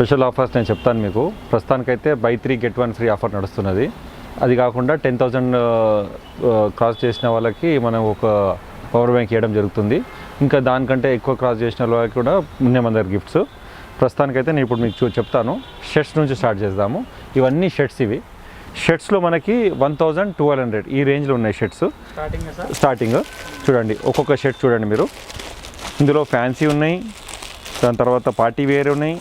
Special offers నేను చెప్తాను మీకు. ప్రస్తుతానికైతే బై 3 get 1 ఫ్రీ ఆఫర్ నడుస్తున్నది. అది కాకుండా 10,000 క్రాస్ చేసిన వాళ్ళకి మనం ఒక పవర్ బ్యాంక్ ఇవ్వడం జరుగుతుంది. ఇంకా దానికంటే ఎక్కువ క్రాస్ చేసిన వాళ్ళకి కూడా ఉన్నాయి మన దగ్గర గిఫ్ట్స్. ప్రస్తుతానికైతే నేను ఇప్పుడు మీకు చెప్తాను. షర్ట్స్ నుంచి స్టార్ట్ చేద్దాము. ఇవన్నీ షర్ట్స్. ఇవి షర్ట్స్లో మనకి 1,200 ఈ రేంజ్లో ఉన్నాయి షర్ట్స్ స్టార్టింగ్. చూడండి ఒక్కొక్క షర్ట్ చూడండి మీరు. ఇందులో ఫ్యాన్సీ ఉన్నాయి, దాని తర్వాత పార్టీ వేర్ ఉన్నాయి.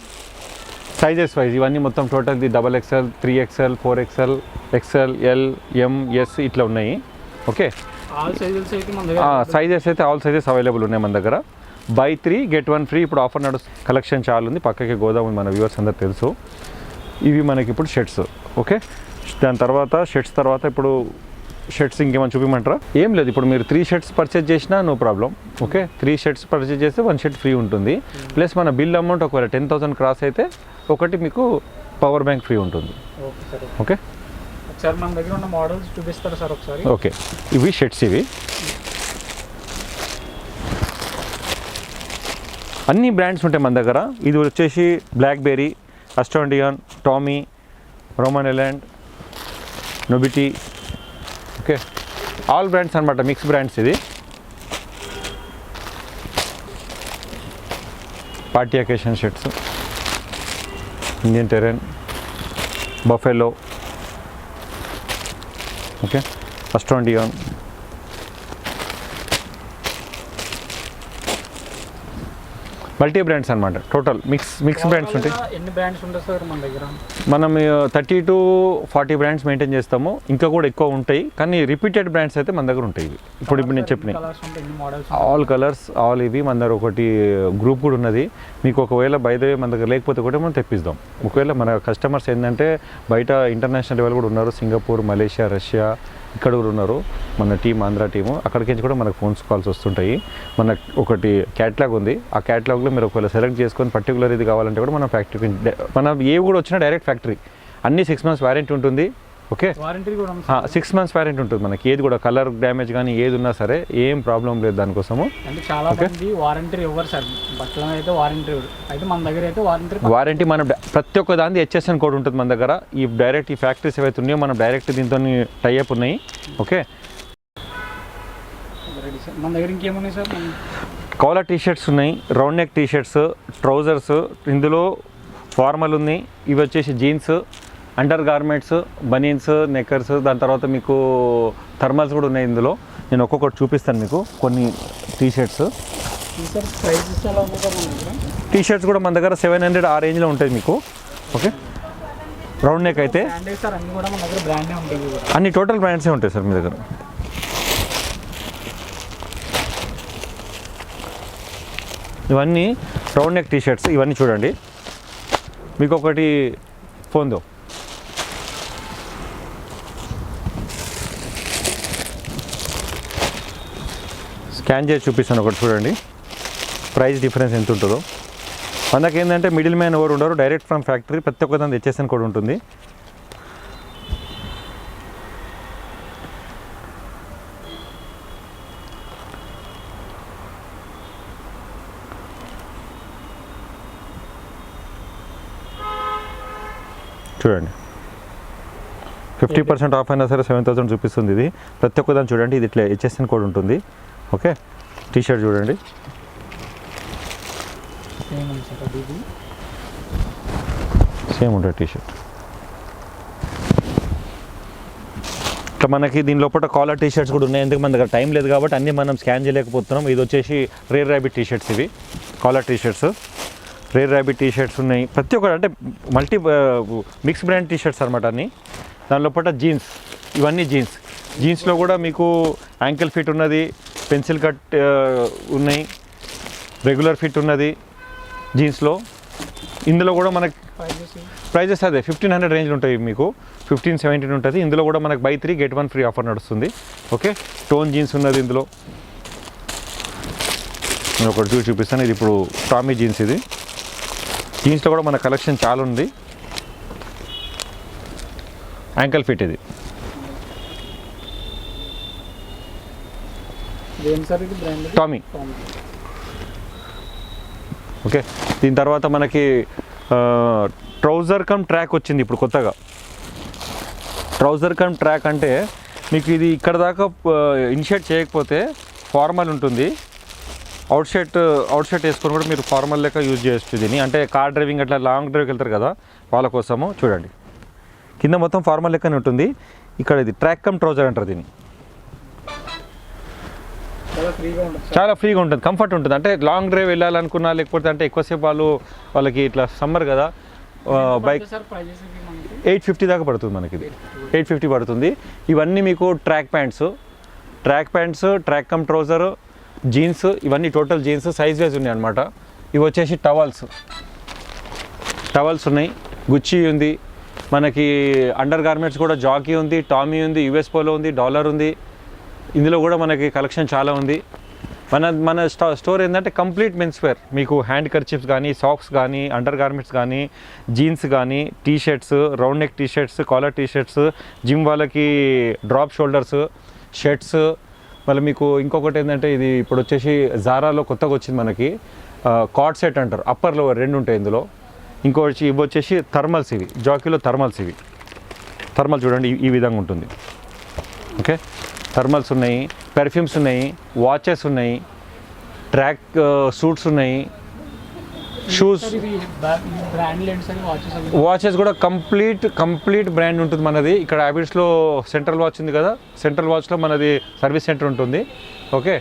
సైజెస్ వైజ్ ఇవన్నీ మొత్తం total XXL, 3XL, 4XL, XL, L, M, S ఇట్లా ఉన్నాయి. ఓకే, సైజెస్ అయితే ఆల్ సైజెస్ అవైలబుల్ ఉన్నాయి మన దగ్గర. బై 3 get 1 ఫ్రీ ఇప్పుడు ఆఫర్ నడుస్తుంది. కలెక్షన్ చాలా ఉంది. పక్కకి గోదాం ఉంది, మన వ్యూవర్స్ అందరు తెలుసు. ఇవి మనకి ఇప్పుడు షర్ట్స్. ఓకే, దాని తర్వాత షర్ట్స్ తర్వాత ఇప్పుడు షర్ట్స్ ఇంకేమైనా చూపించమంటారా? ఏం లేదు, ఇప్పుడు మీరు 3 షర్ట్స్ పర్చేజ్ చేసినా no problem. Okay, 3 shirts purchase చేస్తే 1 షర్ట్ ఫ్రీ ఉంటుంది. ప్లస్ మన బిల్ అమౌంట్ ఒకవేళ 10,000 క్రాస్ అయితే ఒకటి మీకు పవర్ బ్యాంక్ ఫ్రీ ఉంటుంది. ఓకే సార్, మన దగ్గర ఉన్న మోడల్స్ చూపిస్తారా సార్ ఒకసారి? ఓకే, ఇవి షర్ట్స్. ఇవి అన్ని బ్రాండ్స్ ఉంటాయి మన దగ్గర. ఇది వచ్చేసి బ్లాక్బెర్రీ, అస్టాండియాన్, టామీ, రోమన్ ఎలాండ్, నొబిటీ. ఓకే, ఆల్ బ్రాండ్స్ అనమాట, మిక్స్ బ్రాండ్స్. ఇది party occasion shirts, Indian terrain, Buffalo. Okay, అస్టాండియాన్. మల్టీ బ్రాండ్స్ అనమాట, టోటల్ మిక్స్ బ్రాండ్స్ ఉంటాయి. ఎన్ని బ్రాండ్స్ ఉంటాయి సార్ మన దగ్గర? మనం 30 to 40 బ్రాండ్స్ మెయింటైన్ చేస్తాము. ఇంకా కూడా ఎక్కువ ఉంటాయి, కానీ రిపీటెడ్ బ్రాండ్స్ అయితే మన దగ్గర ఉంటాయి. ఇప్పుడు నేను చెప్పిన ఆల్ కలర్స్, ఆల్ ఇవి మన దగ్గర. ఒకటి గ్రూప్ కూడా ఉన్నది. మీకు ఒకవేళ బయట మన దగ్గర లేకపోతే కూడా మనం తెప్పిస్తాం. ఒకవేళ మన కస్టమర్స్ ఏంటంటే బయట ఇంటర్నేషనల్ లెవెల్ కూడా ఉన్నారు. సింగపూర్, మలేషియా, రష్యా ఇక్కడ కూడా ఉన్నారు మన టీం, ఆంధ్ర టీము. అక్కడికి నుంచి కూడా మనకు ఫోన్స్ కాల్స్ వస్తుంటాయి. మన ఒకటి క్యాటలాగ్ ఉంది. ఆ క్యాటలాగ్లో మీరు ఒకవేళ సెలెక్ట్ చేసుకొని పర్టికులర్ ఇది కావాలంటే కూడా మన ఫ్యాక్టరీకి, మన ఏవి కూడా వచ్చినా డైరెక్ట్ ఫ్యాక్టరీ. అన్ని 6 months వారంటీ ఉంటుంది. ఓకే, 6 months వారంటీ ఉంటుంది మనకి. ఏది కూడా కలర్ డ్యామేజ్ కానీ ఏది ఉన్నా సరే ఏం ప్రాబ్లం లేదు దానికోసము. చాలా మంది వారంటీ ఇవ్వరు సార్. బట్టలు అయితే వారంటీ అయితే మన దగ్గర అయితే వారంటీ మనం ప్రతి ఒక్క దాని HSN కోడ్ ఉంటుంది మన దగ్గర. ఈ డైరెక్ట్ ఈ ఫ్యాక్టరీస్ ఏవైతే ఉన్నాయో మనం డైరెక్ట్ దీంతో టైఅప్ ఉన్నాయి. ఓకే, మన దగ్గర ఇంకేమున్నాయి సార్? కాలర్ టీషర్ట్స్ ఉన్నాయి, రౌండ్ నెక్ టీషర్ట్స్, ట్రౌజర్స్. ఇందులో ఫార్మల్ ఉన్నాయి. ఇవి వచ్చేసి jeans, under garments, banians, knickers. దాని తర్వాత మీకు థర్మల్స్ కూడా ఉన్నాయి ఇందులో. నేను ఒక్కొక్కటి చూపిస్తాను మీకు. కొన్ని టీషర్ట్స్ కూడా మన దగ్గర 700 ఆ రేంజ్లో ఉంటుంది మీకు. ఓకే, రౌండ్ నెక్ అయితే అన్ని టోటల్ బ్రాండ్సే ఉంటాయి సార్ మీ దగ్గర. ఇవన్నీ రౌండ్ నెక్ టీషర్ట్స్. ఇవన్నీ చూడండి. మీకు ఒకటి ఫోన్దో స్కాన్ చేసి చూపిస్తాను. ఒకటి చూడండి, ప్రైస్ డిఫరెన్స్ ఎంత ఉంటుందో. మనకి ఏంటంటే మిడిల్ మ్యాన్ ఎవరు ఉండరు, డైరెక్ట్ ఫ్రమ్ ఫ్యాక్టరీ. ప్రతి ఒక్క దాని HSN కూడా ఉంటుంది. చూడండి, 50% ఆఫ్ అయినా సరే 7,000 చూపిస్తుంది. ఇది ప్రతి ఒక్క దాన్ని చూడండి. ఇది ఇట్లా HSN కోడ్ ఉంటుంది. ఓకే, టీషర్ట్ చూడండి. సేమ్ ఉంటుంది టీషర్ట్. ఇట్లా మనకి దీని లోపల కాలర్ టీషర్ట్స్ కూడా ఉన్నాయి. ఎందుకు మన దగ్గర టైం లేదు కాబట్టి అన్నీ మనం స్కాన్ చేయలేకపోతున్నాం. ఇది వచ్చేసి రేర్ ర్యాబిట్ టీషర్ట్స్. ఇవి collar T shirts, Rare Rabbit T shirts ఉన్నాయి. ప్రతి ఒక్కటి అంటే మల్టీ మిక్స్ బ్రాండ్ టీషర్ట్స్ అనమాట అన్నీ. దాని లోపల జీన్స్, ఇవన్నీ జీన్స్లో కూడా మీకు యాంకిల్ ఫిట్ ఉన్నది, పెన్సిల్ కట్ ఉన్నాయి, రెగ్యులర్ ఫిట్ ఉన్నది జీన్స్లో. ఇందులో కూడా మనకి ప్రైజెస్ అదే 1,500 రేంజ్లో ఉంటాయి. మీకు 15-17 ఉంటుంది. ఇందులో కూడా మనకు బై 3 get 1 ఫ్రీ ఆఫర్ నడుస్తుంది. ఓకే, టోన్ జీన్స్ ఉన్నది ఇందులో. నేను ఒకటి చూపిస్తాను. ఇది ఇప్పుడు టామీ జీన్స్. ఇది జీన్స్లో కూడా మన కలెక్షన్ చాలా ఉంది. యాంకిల్ ఫిట్ ఇది. టామీ. ఓకే, దీని తర్వాత మనకి ట్రౌజర్ కమ్ ట్రాక్ వచ్చింది ఇప్పుడు కొత్తగా. ట్రౌజర్ కమ్ ట్రాక్ అంటే మీకు ఇది ఇక్కడ దాకా ఇన్షర్ట్ చేయకపోతే ఫార్మల్ ఉంటుంది, అవుట్ షర్ట్ వేసుకొని కూడా మీరు ఫార్మల్ లెక్క యూజ్ చేయొచ్చు దీన్ని. అంటే కార్ డ్రైవింగ్ అట్లా లాంగ్ డ్రైవ్కి వెళ్తారు కదా వాళ్ళ కోసము. చూడండి కింద మొత్తం ఫార్మల్ లెక్కనే ఉంటుంది, ఇక్కడ ఇది ట్రాక్ కమ్ ట్రౌజర్ అంటారు దీన్ని. చాలా ఫ్రీగా ఉంటుంది, కంఫర్ట్ ఉంటుంది. అంటే లాంగ్ డ్రైవ్ వెళ్ళాలనుకున్నా లేకపోతే అంటే ఎక్కువసేపు వాళ్ళకి ఇట్లా సమ్మర్ కదా బైక్ 850 దాకా పడుతుంది మనకి. ఇది 850 పడుతుంది. ఇవన్నీ మీకు track pants, track come trouser, jeans, ఇవన్నీ టోటల్ జీన్స్ సైజ్ వైజ్ ఉన్నాయి అనమాట. ఇవి వచ్చేసి టవల్స్ ఉన్నాయి, గుచ్చి ఉంది మనకి, అండర్ గార్మెంట్స్ కూడా జాకీ ఉంది, టామీ ఉంది, యుఎస్ పోలో ఉంది, డాలర్ ఉంది. ఇందులో కూడా మనకి కలెక్షన్ చాలా ఉంది. మన స్టోర్ ఏంటంటే కంప్లీట్ మెన్స్ వేర్, మీకు హ్యాండ్ కర్చిప్స్ కానీ, సాక్స్ కానీ, అండర్ గార్మెంట్స్ కానీ, జీన్స్ కానీ, T shirts, round neck T shirts, collar T shirts, gym వాళ్ళకి డ్రాప్ షోల్డర్స్ షర్ట్స్. మళ్ళీ మీకు ఇంకొకటి ఏంటంటే ఇది ఇప్పుడు వచ్చేసి జారాలో కొత్తగా వచ్చింది మనకి, కార్డ్ సెట్ అంటారు, అప్పర్ లోవర్ రెండు ఉంటాయి ఇందులో. ఇంకొచ్చి ఇవి వచ్చేసి థర్మల్స్, ఇవి జాకీలో థర్మల్స్. ఇవి థర్మల్ చూడండి ఈ విధంగా ఉంటుంది. ఓకే, థర్మల్స్ ఉన్నాయి, పెర్ఫ్యూమ్స్ ఉన్నాయి, వాచెస్ ఉన్నాయి, ట్రాక్ సూట్స్ ఉన్నాయి, షూస్, వాచెస్ కూడా కంప్లీట్ బ్రాండ్ ఉంటుంది మనది. ఇక్కడ హ్యాబిట్స్లో సెంట్రల్ వాచ్ ఉంది కదా, సెంట్రల్ వాచ్లో మనది సర్వీస్ సెంటర్ ఉంటుంది. ఓకే,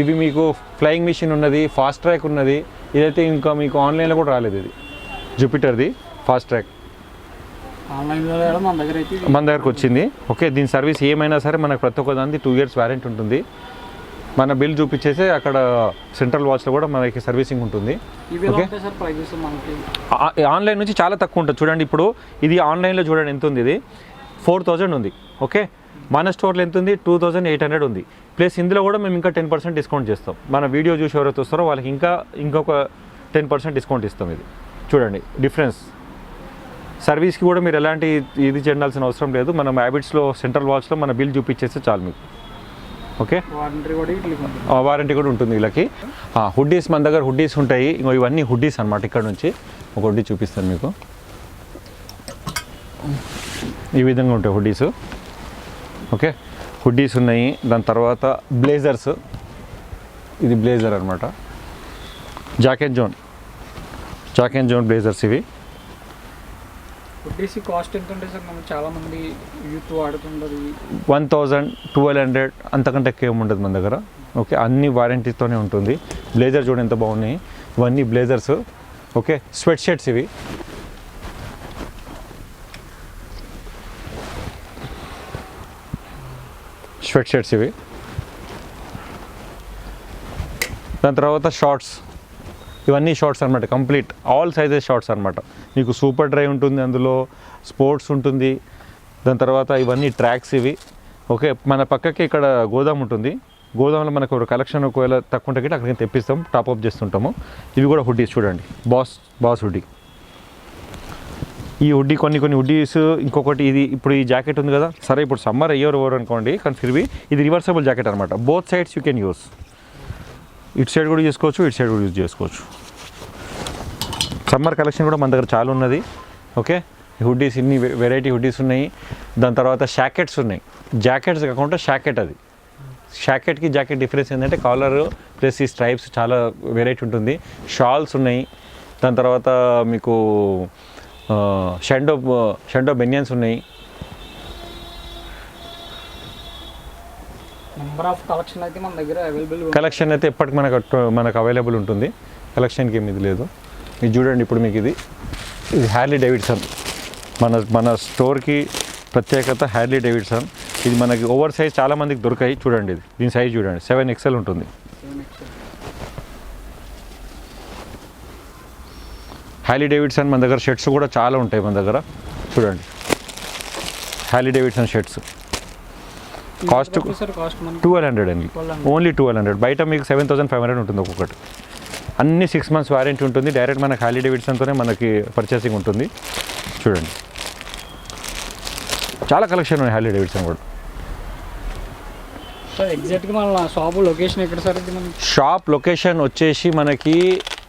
ఇవి మీకు ఫ్లయింగ్ మిషన్ ఉన్నది, ఫాస్ట్ ట్రాక్ ఉన్నది. ఇదైతే ఇంకా మీకు ఆన్లైన్లో కూడా రాలేదు, ఇది జూపిటర్ది ఫాస్ట్ ట్రాక్ మన దగ్గరకు వచ్చింది. ఓకే, దీని సర్వీస్ ఏమైనా సరే మనకు ప్రతి ఒక్క దానికి 2 years వారంటీ ఉంటుంది. మన బిల్ చూపించేసి అక్కడ సెంట్రల్ వాచ్లో కూడా మనకి సర్వీసింగ్ ఉంటుంది. ఓకే, ఆన్లైన్ నుంచి చాలా తక్కువ ఉంటుంది. చూడండి ఇప్పుడు ఇది ఆన్లైన్లో చూడండి ఎంత ఉంది, ఇది 4000 ఉంది. ఓకే, మన స్టోర్లో ఎంత ఉంది, 2800 ఉంది. ప్లస్ ఇందులో కూడా మేము ఇంకా 10% డిస్కౌంట్ చేస్తాం. మన వీడియో చూసి ఎవరైతే వస్తారో వాళ్ళకి ఇంకొక 10% డిస్కౌంట్ ఇస్తాం. ఇది చూడండి డిఫరెన్స్. సర్వీస్కి కూడా మీరు ఎలాంటి ఇది చెందాల్సిన అవసరం లేదు. మనం హ్యాబిట్స్లో సెంట్రల్ వాచ్లో మన బిల్ చూపించేస్తే చాలు మీకు. ఓకే, వారంటీ కూడా ఉంటుంది వీళ్ళకి. హుడ్డీస్ మన దగ్గర హుడ్డీస్ ఉంటాయి. ఇవన్నీ హుడ్డీస్ అనమాట. ఇక్కడ నుంచి ఒక హుడ్డీ చూపిస్తాను మీకు. ఈ విధంగా ఉంటాయి హుడ్డీస్. ఓకే, హుడ్డీస్ ఉన్నాయి. దాని తర్వాత బ్లేజర్స్, ఇది బ్లేజర్ అనమాట. జాక్ అండ్ జోన్ బ్లేజర్స్ ఇవి. కాస్ట్ ఎంత ఉంటుంది సార్? మనం చాలా మంది యూత్ వాడుతుంటారు. 1000, 1200 అంతకంటే ఎక్కువ ఉండదు మన దగ్గర. ఓకే, అన్ని వారంటీతోనే ఉంటుంది. బ్లేజర్ చూడండి ఎంత బాగున్నాయి, ఇవన్నీ బ్లేజర్స్. ఓకే, స్వెట్ షర్ట్స్ ఇవి. దాని తర్వాత షార్ట్స్, ఇవన్నీ షార్ట్స్ అనమాట. కంప్లీట్ ఆల్ సైజెస్ షార్ట్స్ అనమాట. మీకు సూపర్ డ్రై ఉంటుంది, అందులో స్పోర్ట్స్ ఉంటుంది. దాని తర్వాత ఇవన్నీ ట్రాక్స్ ఇవి. ఓకే, మన పక్కకి ఇక్కడ గోదాం ఉంటుంది. గోదాంలో మనకు ఒక కలెక్షన్ ఒకవేళ తక్కువ ఉంటే అక్కడికి తెప్పిస్తాం, టాప్అప్ చేస్తుంటాము. ఇవి కూడా హుడ్డీస్ చూడండి, బాస్ హుడ్డీ. ఈ హుడ్డీ కొన్ని హుడ్డీస్. ఇంకొకటి ఇది ఇప్పుడు ఈ జాకెట్ ఉంది కదా, సరే ఇప్పుడు సమ్మర్ అయ్యారు అనుకోండి, కానీ ఫిర్వి ఇది రివర్సబుల్ జాకెట్ అనమాట. Both sides you can use. ఇటు సైడ్ కూడా చేసుకోవచ్చు, ఇటు సైడ్ కూడా యూజ్ చేసుకోవచ్చు. సమ్మర్ కలెక్షన్ కూడా మన దగ్గర చాలా ఉన్నది. ఓకే, హుడ్డీస్ ఇన్ని వెరైటీ హుడ్డీస్ ఉన్నాయి. దాని తర్వాత షాకెట్స్ ఉన్నాయి. జాకెట్స్ కాకుండా షాకెట్, అది షాకెట్కి జాకెట్ డిఫరెన్స్ ఏంటంటే కాలర్ ప్లస్ ఈ స్ట్రైప్స్ చాలా వెరైటీ ఉంటుంది. షాల్స్ ఉన్నాయి. దాని తర్వాత మీకు షెండో బెనియన్స్ ఉన్నాయి. నెంబర్ ఆఫ్ కలెక్షన్ అయితే మన దగ్గర కలెక్షన్ అయితే ఎప్పటికి మనకు అవైలబుల్ ఉంటుంది. కలెక్షన్కి ఏమి ఇది లేదు. ఇది చూడండి ఇప్పుడు మీకు ఇది హ్యార్లీ డేవిడ్సన్. మన స్టోర్కి ప్రత్యేకత హ్యార్లీ డేవిడ్సన్. ఇది మనకి ఓవర్ సైజ్ చాలా మందికి దొరికాయి. చూడండి ఇది, దీని సైజ్ చూడండి 7XL ఉంటుంది. హ్యార్లీ డేవిడ్సన్ మన దగ్గర షర్ట్స్ కూడా చాలా ఉంటాయి మన దగ్గర. చూడండి హ్యార్లీ డేవిడ్సన్ షర్ట్స్ కాస్ట్ 1200 అండి, ఓన్లీ 1200. బయట మీకు 7500 ఉంటుంది ఒక్కొక్కటి. అన్ని 6 months వారంటీ ఉంటుంది. డైరెక్ట్ మనకి హ్యార్లీ డేవిడ్సన్తోనే మనకి పర్చేసింగ్ ఉంటుంది. చూడండి చాలా కలెక్షన్ ఉన్నాయి హ్యార్లీ డేవిడ్సన్ కూడా. సార్ ఎగ్జాక్ట్గా మన షాప్ లొకేషన్ ఎక్కడ సార్? షాప్ లొకేషన్ వచ్చేసి మనకి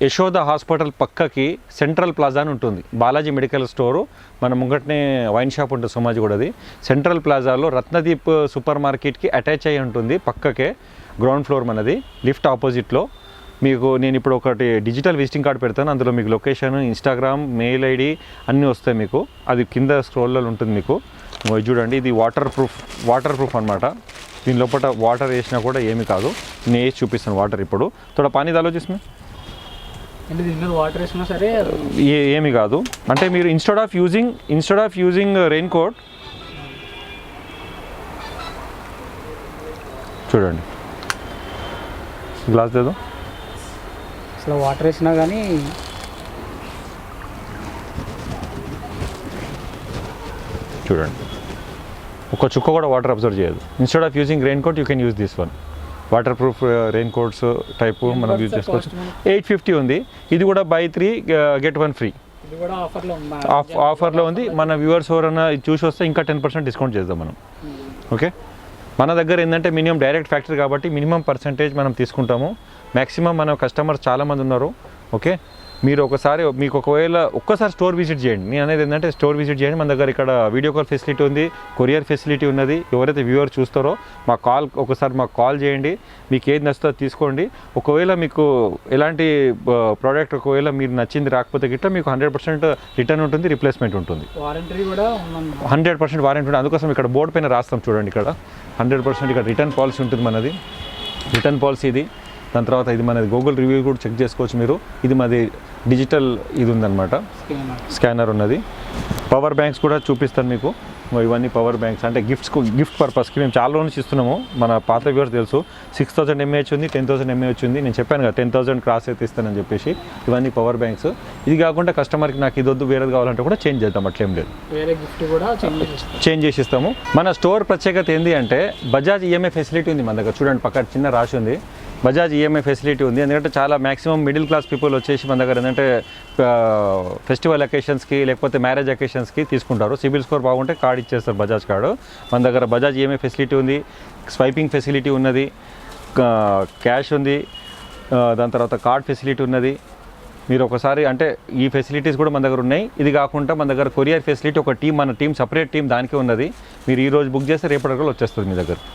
యశోద హాస్పిటల్ పక్కకి సెంట్రల్ ప్లాజా అని ఉంటుంది, బాలాజీ మెడికల్ స్టోరు. మన ముంగట్నే వైన్ షాప్ ఉంటుంది సోమాజిగూడది. సెంట్రల్ ప్లాజాలో రత్నదీప్ సూపర్ మార్కెట్కి అటాచ్ అయ్యి ఉంటుంది, పక్కకే గ్రౌండ్ ఫ్లోర్ మనది, లిఫ్ట్ ఆపోజిట్లో. మీకు నేను ఇప్పుడు ఒకటి డిజిటల్ విజిటింగ్ కార్డ్ పెడతాను, అందులో మీకు లొకేషన్, ఇన్స్టాగ్రామ్, మెయిల్ ఐడి అన్నీ వస్తాయి మీకు. అది కింద స్క్రోల్లో ఉంటుంది మీకు. ఇగో చూడండి, ఇది వాటర్ ప్రూఫ్ అనమాట. దీని లోపల వాటర్ వేసినా కూడా ఏమి కాదు. నేను వేసి చూపిస్తాను వాటర్ ఇప్పుడు. తోడ పానీ దాలో చూసిన అంటే దీంట్లో వాటర్ వేసినా సరే ఏమి కాదు. అంటే మీరు instead of using raincoat చూడండి, గ్లాస్ లేదు, అసలు వాటర్ వేసినా కానీ చూడండి ఒక చుక్క కూడా వాటర్ అబ్జర్వ్ చేయదు. Instead of using raincoat you can use this one. Waterproof raincoats type మనం యూజ్ చేసుకోవచ్చు. 850 ఉంది. ఇది కూడా బై 3 get 1 ఫ్రీ ఇది కూడా ఆఫర్లో ఉంది. మన వ్యూవర్స్ ఎవరైనా చూసి వస్తే ఇంకా 10% డిస్కౌంట్ చేద్దాం మనం. ఓకే, మన దగ్గర ఏంటంటే మినిమం డైరెక్ట్ ఫ్యాక్టరీ కాబట్టి మినిమం పర్సంటేజ్ మనం తీసుకుంటాము. మ్యాక్సిమం మన కస్టమర్స్ చాలామంది ఉన్నారు. ఓకే, మీరు మీకు ఒకవేళ ఒక్కసారి స్టోర్ విజిట్ చేయండి. నేను అనేది ఏంటంటే స్టోర్ విజిట్ చేయండి. మన దగ్గర ఇక్కడ వీడియో కాల్ ఫెసిలిటీ ఉంది, కొరియర్ ఫెసిలిటీ ఉన్నది. ఎవరైతే వ్యూవర్ చూస్తారో ఒకసారి మాకు కాల్ చేయండి. మీకు ఏది నచ్చుతో తీసుకోండి. ఒకవేళ మీకు ఎలాంటి ప్రోడక్ట్ ఒకవేళ మీరు నచ్చింది రాకపోతే గిట్లా మీకు 100% రిటర్న్ ఉంటుంది, రిప్లేస్మెంట్ ఉంటుంది, వారంటీ కూడా ఉందండి. 100% వారంటీ ఉంటుంది. అందుకోసం ఇక్కడ బోర్డు పైన రాస్తాం చూడండి, ఇక్కడ 100% ఇక్కడ రిటర్న్ పాలసీ ఉంటుంది మనది. రిటర్న్ పాలసీ ఇది. దాని తర్వాత ఇది మనది గూగుల్ రివ్యూ కూడా చెక్ చేసుకోవచ్చు మీరు. ఇది మాది డిజిటల్ ఇది ఉందన్నమాట, స్కానర్ ఉన్నది. పవర్ బ్యాంక్స్ కూడా చూపిస్తాను మీకు. ఇవన్నీ పవర్ బ్యాంక్స్ అంటే గిఫ్ట్ పర్పస్కి మేము చాలా నుంచి ఇస్తున్నాము. మన పాత వ్యూవర్స్ తెలుసు, 6000 mAh ఉంది, 10,000 mAh ఉంది. నేను చెప్పాను కదా 10,000 క్రాస్ అయితే ఇస్తానని చెప్పేసి. ఇవన్నీ పవర్ బ్యాంక్స్. ఇది కాకుండా కస్టమర్కి నాకు ఇది వద్దు వేరేది కావాలంటే కూడా చేంజ్ చేద్దాం, అట్లేం లేదు, వేరే గిఫ్ట్ కూడా చేంజ్ చేసి ఇస్తాము. మన స్టోర్ ప్రత్యేకత ఏంటి అంటే బజాజ్ ఈఎంఐ ఫెసిలిటీ ఉంది మన దగ్గర. చూడండి పక్కన చిన్న రాసి ఉంది, బజాజ్ ఈఎంఐ ఫెసిలిటీ ఉంది. ఎందుకంటే చాలా మ్యాక్సిమం మిడిల్ క్లాస్ పీపుల్ వచ్చేసి మన దగ్గర ఏంటంటే ఫెస్టివల్ అకేషన్స్కి లేకపోతే మ్యారేజ్ అకేషన్స్కి తీసుకుంటారు. సిబిల్ స్కోర్ బాగుంటే కార్డ్ ఇచ్చేస్తారు, బజాజ్ కార్డు. మన దగ్గర బజాజ్ ఈఎంఐ ఫెసిలిటీ ఉంది, స్వైపింగ్ ఫెసిలిటీ ఉన్నది, క్యాష్ ఉంది, దాని తర్వాత కార్డ్ ఫెసిలిటీ ఉన్నది. మీరు ఒకసారి అంటే ఈ ఫెసిలిటీస్ కూడా మన దగ్గర ఉన్నాయి. ఇది కాకుండా మన దగ్గర కొరియర్ ఫెసిలిటీ ఒక టీం, మన టీం సపరేట్ టీం దానికే ఉన్నది. మీరు ఈ రోజు బుక్ చేస్తే రేపటి వరకు వచ్చేస్తుంది మీ దగ్గర.